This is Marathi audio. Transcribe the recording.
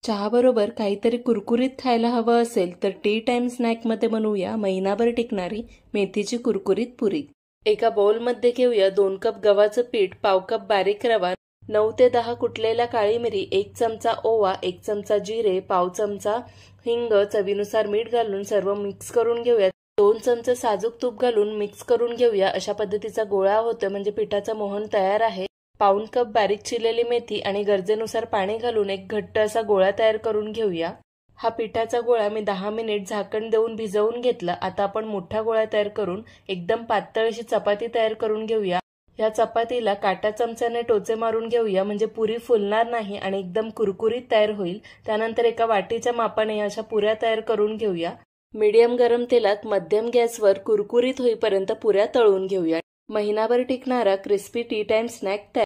चहाबरोबर काहीतरी कुरकुरीत खायला हवं असेल तर टी टाइम स्नॅकमध्ये बनवूया महिनाभर टिकणारी मेथीची कुरकुरीत पुरी। एका बाउलमध्ये घेऊया 2 कप गव्हाचं पीठ, पाव कप बारीक रवा, 9 ते 10 कुटलेल्या काळी मिरी, 1 चमचा ओवा, 1 चमचा जिरे, पाव चमचा हिंग, चवीनुसार मीठ घालून सर्व मिक्स करून घेऊया। 2 चमचे साजूक तूप घालून मिक्स करून घेऊया। अशा पद्धतीचा गोळा होतो म्हणजे पिठाचं मोहन तयार आहे। पाऊण कप बारीक चिरलेली मेथी आणि गरजेनुसार पाणी घालून एक घट्ट असा गोळा तयार करून घेऊया। हा पिठाचा गोळा मी 10 मिनिट झाकण देऊन भिजवून घेतला। आता आपण मोठा गोळा तयार करून एकदम पातळ अशी चपाती तयार करून घेऊया। या चपातीला काटा चमच्याने टोचे मारून घेऊया म्हणजे पुरी फुलणार नाही आणि एकदम कुरकुरीत तयार होईल। त्यानंतर एका वाटीच्या मापाने अशा पुऱ्या तयार करून घेऊया। मीडियम गरम तेलात मध्यम गॅसवर कुरकुरीत होईपर्यंत पुऱ्या तळून घेऊया। महिनाभर टिकणारा क्रिस्पी टी टाइम स्नॅक तयार।